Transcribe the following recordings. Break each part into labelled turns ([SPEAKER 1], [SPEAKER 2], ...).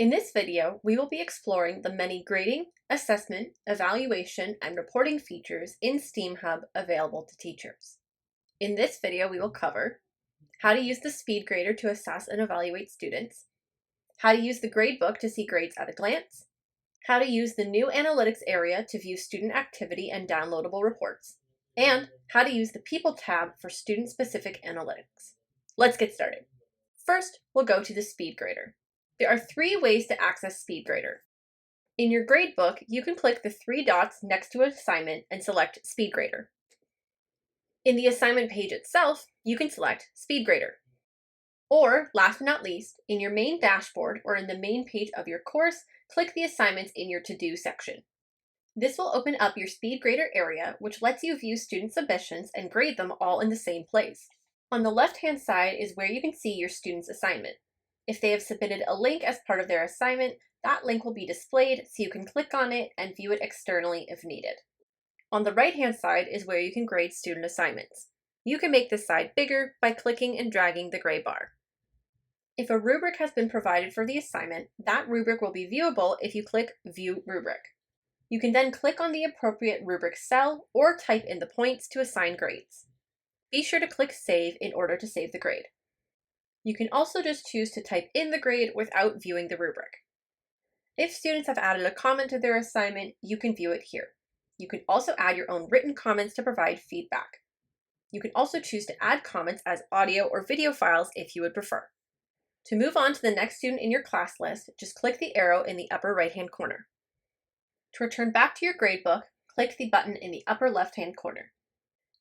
[SPEAKER 1] In this video, we will be exploring the many grading, assessment, evaluation, and reporting features in STEAM Hub available to teachers. In this video, we will cover how to use the speed grader to assess and evaluate students, how to use the gradebook to see grades at a glance, how to use the new analytics area to view student activity and downloadable reports, and how to use the People tab for student-specific analytics. Let's get started. First, we'll go to the speed grader. There are three ways to access SpeedGrader. In your gradebook, you can click the three dots next to an assignment and select SpeedGrader. In the assignment page itself, you can select SpeedGrader. Or, last but not least, in your main dashboard or in the main page of your course, click the assignments in your To-Do section. This will open up your SpeedGrader area, which lets you view student submissions and grade them all in the same place. On the left-hand side is where you can see your student's assignment. If they have submitted a link as part of their assignment, that link will be displayed so you can click on it and view it externally if needed. On the right-hand side is where you can grade student assignments. You can make this side bigger by clicking and dragging the gray bar. If a rubric has been provided for the assignment, that rubric will be viewable if you click View Rubric. You can then click on the appropriate rubric cell or type in the points to assign grades. Be sure to click Save in order to save the grade. You can also just choose to type in the grade without viewing the rubric. If students have added a comment to their assignment, you can view it here. You can also add your own written comments to provide feedback. You can also choose to add comments as audio or video files if you would prefer. To move on to the next student in your class list, just click the arrow in the upper right-hand corner. To return back to your gradebook, click the button in the upper left-hand corner.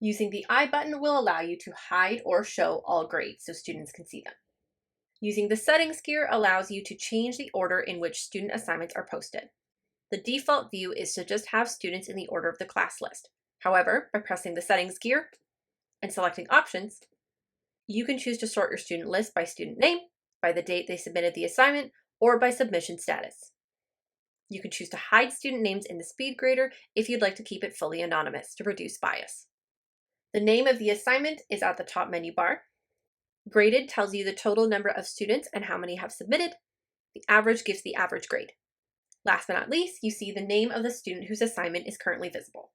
[SPEAKER 1] Using the I button will allow you to hide or show all grades so students can see them. Using the settings gear allows you to change the order in which student assignments are posted. The default view is to just have students in the order of the class list. However, by pressing the settings gear and selecting options, you can choose to sort your student list by student name, by the date they submitted the assignment, or by submission status. You can choose to hide student names in the SpeedGrader if you'd like to keep it fully anonymous to reduce bias. The name of the assignment is at the top menu bar. Graded tells you the total number of students and how many have submitted. The average gives the average grade. Last but not least, you see the name of the student whose assignment is currently visible.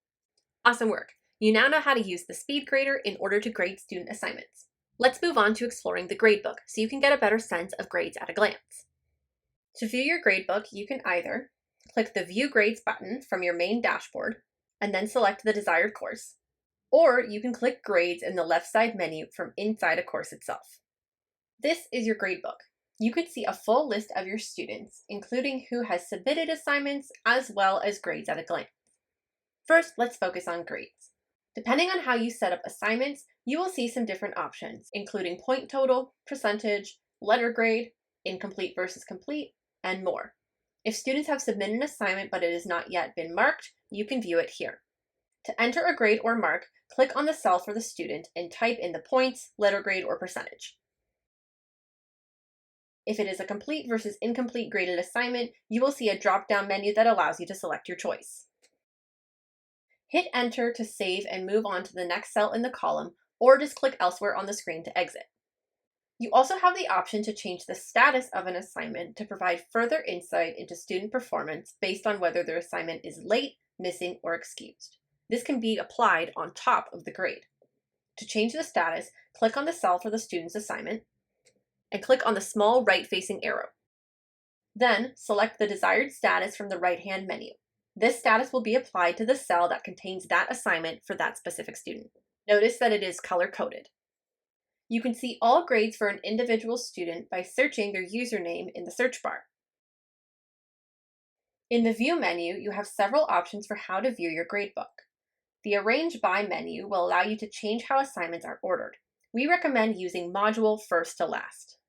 [SPEAKER 1] Awesome work! You now know how to use the SpeedGrader in order to grade student assignments. Let's move on to exploring the gradebook so you can get a better sense of grades at a glance. To view your gradebook, you can either click the View Grades button from your main dashboard and then select the desired course, or you can click Grades in the left side menu from inside a course itself. This is your gradebook. You can see a full list of your students, including who has submitted assignments, as well as grades at a glance. First, let's focus on grades. Depending on how you set up assignments, you will see some different options, including point total, percentage, letter grade, incomplete versus complete, and more. If students have submitted an assignment but it has not yet been marked, you can view it here. To enter a grade or mark, click on the cell for the student and type in the points, letter grade, or percentage. If it is a complete versus incomplete graded assignment, you will see a drop-down menu that allows you to select your choice. Hit Enter to save and move on to the next cell in the column, or just click elsewhere on the screen to exit. You also have the option to change the status of an assignment to provide further insight into student performance based on whether their assignment is late, missing, or excused. This can be applied on top of the grade. To change the status, click on the cell for the student's assignment and click on the small right-facing arrow. Then, select the desired status from the right-hand menu. This status will be applied to the cell that contains that assignment for that specific student. Notice that it is color-coded. You can see all grades for an individual student by searching their username in the search bar. In the View menu, you have several options for how to view your gradebook. The Arrange By menu will allow you to change how assignments are ordered. We recommend using Module first to last.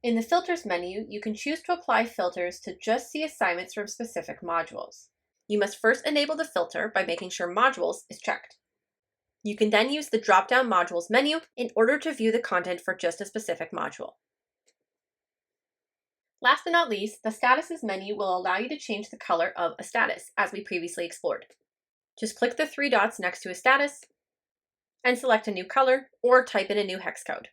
[SPEAKER 1] In the Filters menu, you can choose to apply filters to just see assignments from specific modules. You must first enable the filter by making sure Modules is checked. You can then use the drop-down Modules menu in order to view the content for just a specific module. Last but not least, the Statuses menu will allow you to change the color of a status, as we previously explored. Just click the three dots next to a status and select a new color or type in a new hex code.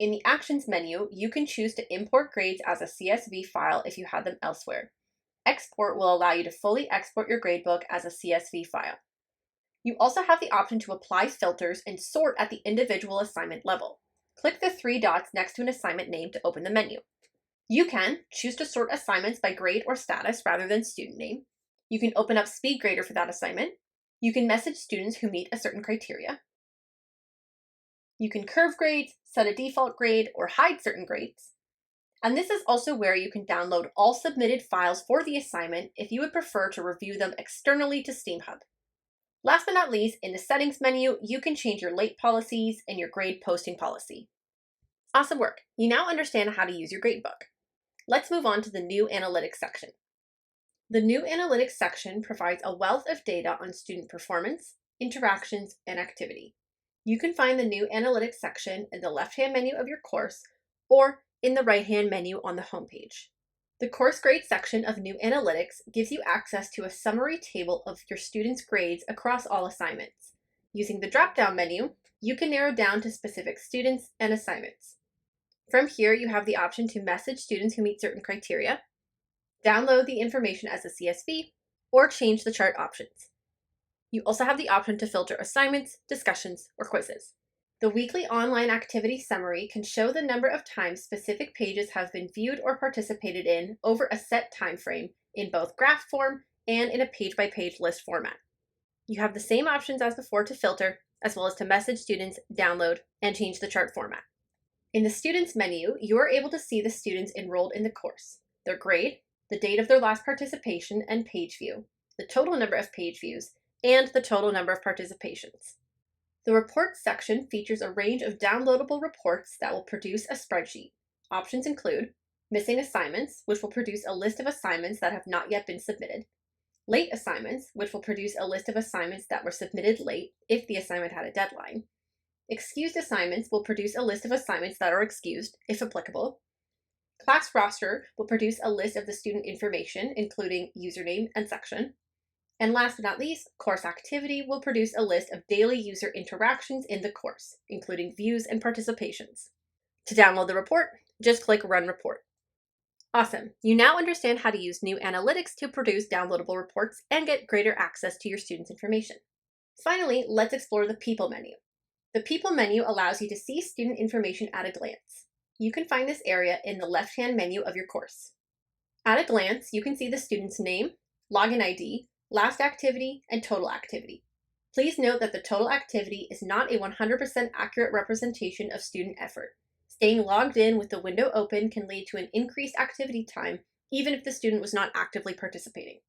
[SPEAKER 1] In the Actions menu, you can choose to import grades as a CSV file if you had them elsewhere. Export will allow you to fully export your gradebook as a CSV file. You also have the option to apply filters and sort at the individual assignment level. Click the 3 dots next to an assignment name to open the menu. You can choose to sort assignments by grade or status rather than student name. You can open up SpeedGrader for that assignment. You can message students who meet a certain criteria. You can curve grades, set a default grade, or hide certain grades. And this is also where you can download all submitted files for the assignment if you would prefer to review them externally to SteamHub. Last but not least, in the Settings menu, you can change your late policies and your grade posting policy. Awesome work! You now understand how to use your gradebook. Let's move on to the New Analytics section. The New Analytics section provides a wealth of data on student performance, interactions, and activity. You can find the New Analytics section in the left-hand menu of your course or in the right-hand menu on the homepage. The Course Grade section of New Analytics gives you access to a summary table of your students' grades across all assignments. Using the drop-down menu, you can narrow down to specific students and assignments. From here, you have the option to message students who meet certain criteria, download the information as a CSV, or change the chart options. You also have the option to filter assignments, discussions, or quizzes. The weekly online activity summary can show the number of times specific pages have been viewed or participated in over a set time frame in both graph form and in a page-by-page list format. You have the same options as before to filter, as well as to message students, download, and change the chart format. In the Students menu, you are able to see the students enrolled in the course, their grade, the date of their last participation and page view, the total number of page views, and the total number of participations. The Reports section features a range of downloadable reports that will produce a spreadsheet. Options include missing assignments, which will produce a list of assignments that have not yet been submitted, late assignments, which will produce a list of assignments that were submitted late if the assignment had a deadline, excused assignments will produce a list of assignments that are excused, if applicable, class roster will produce a list of the student information, including username and section, and last but not least, Course Activity will produce a list of daily user interactions in the course, including views and participations. To download the report, just click Run Report. Awesome! You now understand how to use New Analytics to produce downloadable reports and get greater access to your students' information. Finally, let's explore the People menu. The People menu allows you to see student information at a glance. You can find this area in the left-hand menu of your course. At a glance, you can see the student's name, login ID, last activity, and total activity. Please note that the total activity is not a 100% accurate representation of student effort. Staying logged in with the window open can lead to an increased activity time, even if the student was not actively participating.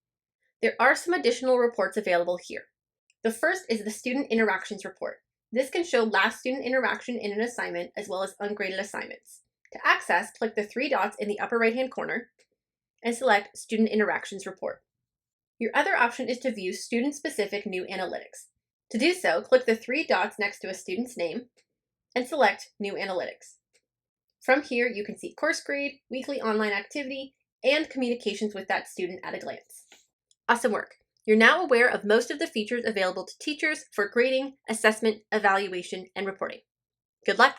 [SPEAKER 1] There are some additional reports available here. The first is the Student Interactions Report. This can show last student interaction in an assignment as well as ungraded assignments. To access, click the 3 dots in the upper right-hand corner and select Student Interactions Report. Your other option is to view student-specific New Analytics. To do so, click the 3 dots next to a student's name and select New Analytics. From here, you can see course grade, weekly online activity, and communications with that student at a glance. Awesome work! You're now aware of most of the features available to teachers for grading, assessment, evaluation, and reporting. Good luck!